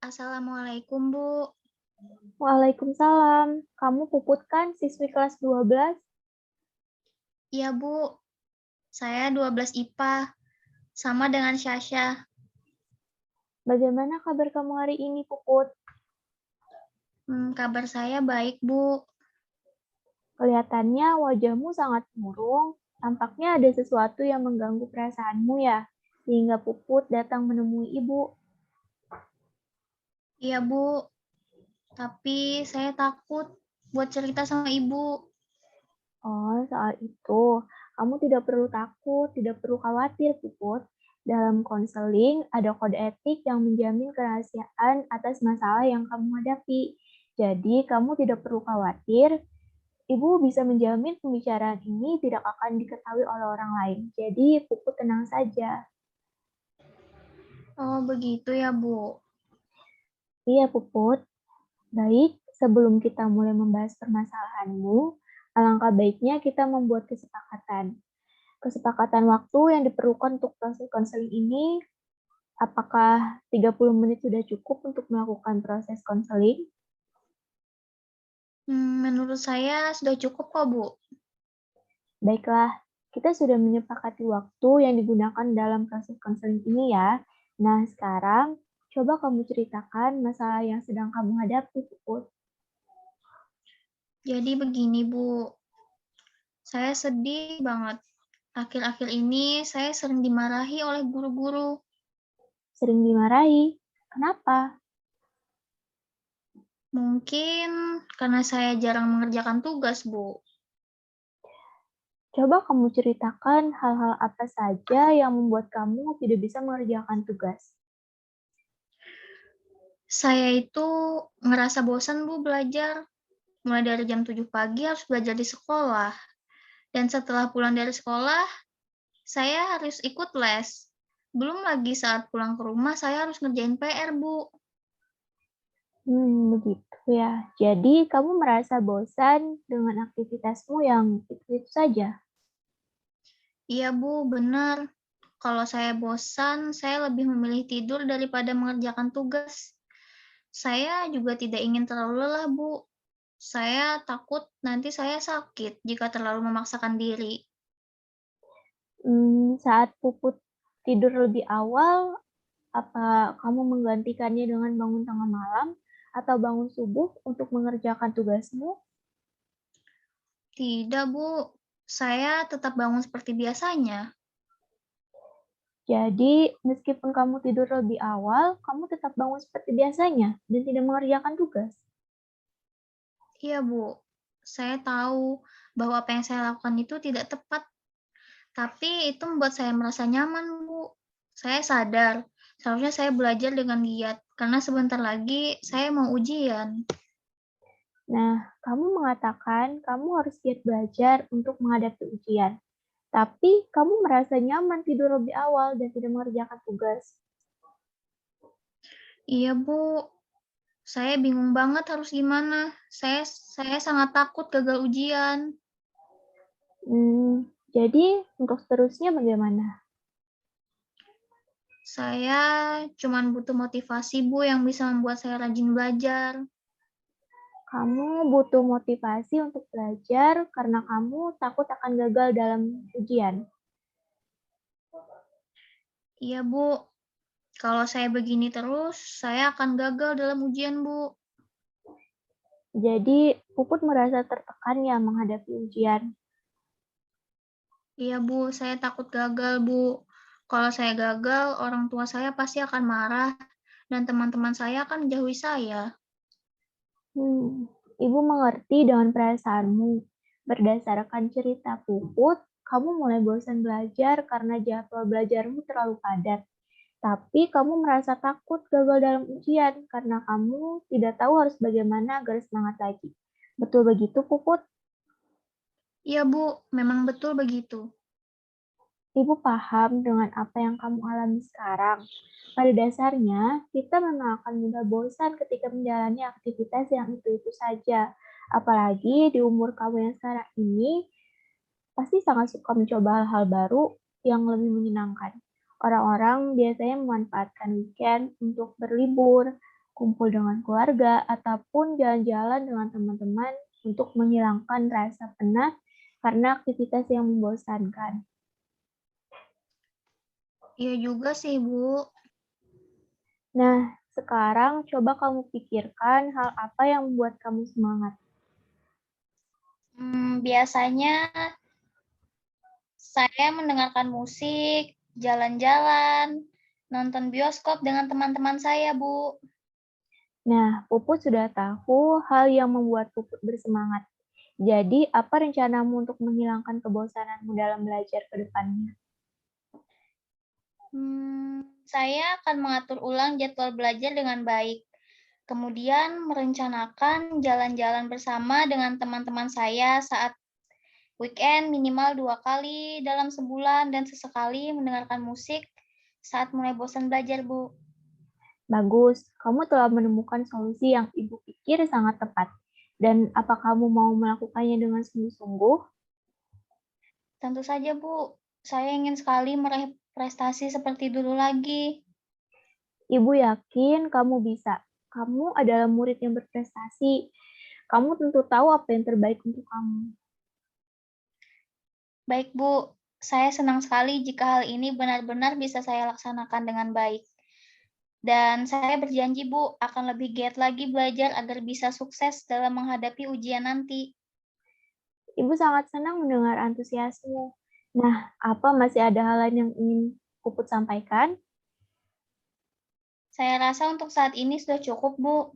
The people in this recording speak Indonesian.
Assalamualaikum, Bu. Waalaikumsalam. Kamu Puput kan siswi kelas 12? Iya, Bu. Saya 12 IPA, sama dengan Syasha. Bagaimana kabar kamu hari ini, Puput? Kabar saya baik, Bu. Kelihatannya wajahmu sangat murung. Tampaknya ada sesuatu yang mengganggu perasaanmu ya, sehingga Puput datang menemui ibu. Iya, Bu. Tapi saya takut buat cerita sama Ibu. Oh, soal itu. Kamu tidak perlu takut, tidak perlu khawatir, Puput. Dalam konseling, ada kode etik yang menjamin kerahasiaan atas masalah yang kamu hadapi. Jadi, kamu tidak perlu khawatir. Ibu bisa menjamin pembicaraan ini tidak akan diketahui oleh orang lain. Jadi, Puput tenang saja. Oh, begitu ya, Bu. Iya, Puput. Baik, sebelum kita mulai membahas permasalahanmu, alangkah baiknya kita membuat kesepakatan. Kesepakatan waktu yang diperlukan untuk proses konseling ini, apakah 30 menit sudah cukup untuk melakukan proses konseling? Menurut saya sudah cukup kok, Bu. Baiklah, kita sudah menyepakati waktu yang digunakan dalam proses konseling ini ya. Nah, sekarang coba kamu ceritakan masalah yang sedang kamu hadapi, Puput. Jadi begini, Bu. Saya sedih banget. Akhir-akhir ini saya sering dimarahi oleh guru-guru. Sering dimarahi. Kenapa? Mungkin karena saya jarang mengerjakan tugas, Bu. Coba kamu ceritakan hal-hal apa saja yang membuat kamu tidak bisa mengerjakan tugas. Saya itu ngerasa bosan, Bu, belajar. Mulai dari jam 7 pagi harus belajar di sekolah. Dan setelah pulang dari sekolah, saya harus ikut les. Belum lagi saat pulang ke rumah, saya harus ngerjain PR, Bu. Begitu ya. Jadi kamu merasa bosan dengan aktivitasmu yang itu saja. Iya, Bu, benar. Kalau saya bosan, saya lebih memilih tidur daripada mengerjakan tugas. Saya juga tidak ingin terlalu lelah, Bu. Saya takut nanti saya sakit jika terlalu memaksakan diri. Saat Puput tidur lebih awal, apa kamu menggantikannya dengan bangun tengah malam atau bangun subuh untuk mengerjakan tugasmu? Tidak, Bu. Saya tetap bangun seperti biasanya. Jadi, meskipun kamu tidur lebih awal, kamu tetap bangun seperti biasanya dan tidak mengerjakan tugas. Iya, Bu. Saya tahu bahwa apa yang saya lakukan itu tidak tepat, tapi itu membuat saya merasa nyaman, Bu. Saya sadar, seharusnya saya belajar dengan giat, karena sebentar lagi saya mau ujian. Nah, kamu mengatakan kamu harus giat belajar untuk menghadapi ujian, tapi kamu merasa nyaman tidur lebih awal dan tidak mengerjakan tugas. Iya, Bu. Saya bingung banget harus gimana. Saya sangat takut gagal ujian. Jadi, untuk seterusnya bagaimana? Saya cuma butuh motivasi, Bu, yang bisa membuat saya rajin belajar. Kamu butuh motivasi untuk belajar karena kamu takut akan gagal dalam ujian. Iya, Bu. Kalau saya begini terus, saya akan gagal dalam ujian, Bu. Jadi, Puput merasa tertekan ya menghadapi ujian. Iya, Bu, saya takut gagal, Bu. Kalau saya gagal, orang tua saya pasti akan marah dan teman-teman saya akan menjauhi saya. Ibu mengerti dengan perasaanmu. Berdasarkan cerita Puput, kamu mulai bosan belajar karena jadwal belajarmu terlalu padat. Tapi kamu merasa takut gagal dalam ujian karena kamu tidak tahu harus bagaimana agar semangat lagi. Betul begitu, Puput? Iya, Bu, memang betul begitu. Ibu paham dengan apa yang kamu alami sekarang. Pada dasarnya, kita memang akan mudah bosan ketika menjalani aktivitas yang itu-itu saja. Apalagi di umur kamu yang sekarang ini, pasti sangat suka mencoba hal-hal baru yang lebih menyenangkan. Orang-orang biasanya memanfaatkan weekend untuk berlibur kumpul dengan keluarga, ataupun jalan-jalan dengan teman-teman untuk menghilangkan rasa penat karena aktivitas yang membosankan. Iya juga sih, Bu. Nah, sekarang coba kamu pikirkan hal apa yang membuat kamu semangat. Biasanya saya mendengarkan musik, jalan-jalan, nonton bioskop dengan teman-teman saya, Bu. Nah, Puput sudah tahu hal yang membuat Puput bersemangat. Jadi, apa rencanamu untuk menghilangkan kebosananmu dalam belajar ke depannya? Saya akan mengatur ulang jadwal belajar dengan baik. Kemudian merencanakan jalan-jalan bersama dengan teman-teman saya saat weekend minimal 2 kali dalam sebulan dan sesekali mendengarkan musik saat mulai bosan belajar, Bu. Bagus, kamu telah menemukan solusi yang Ibu pikir sangat tepat. Dan apa kamu mau melakukannya dengan sungguh-sungguh? Tentu saja, Bu. Saya ingin sekali meraih prestasi seperti dulu lagi. Ibu yakin kamu bisa. Kamu adalah murid yang berprestasi. Kamu tentu tahu apa yang terbaik untuk kamu. Baik, Bu. Saya senang sekali jika hal ini benar-benar bisa saya laksanakan dengan baik. Dan saya berjanji, Bu, akan lebih giat lagi belajar agar bisa sukses dalam menghadapi ujian nanti. Ibu sangat senang mendengar antusiasmu. Nah, apa masih ada hal lain yang ingin Puput sampaikan? Saya rasa untuk saat ini sudah cukup, Bu.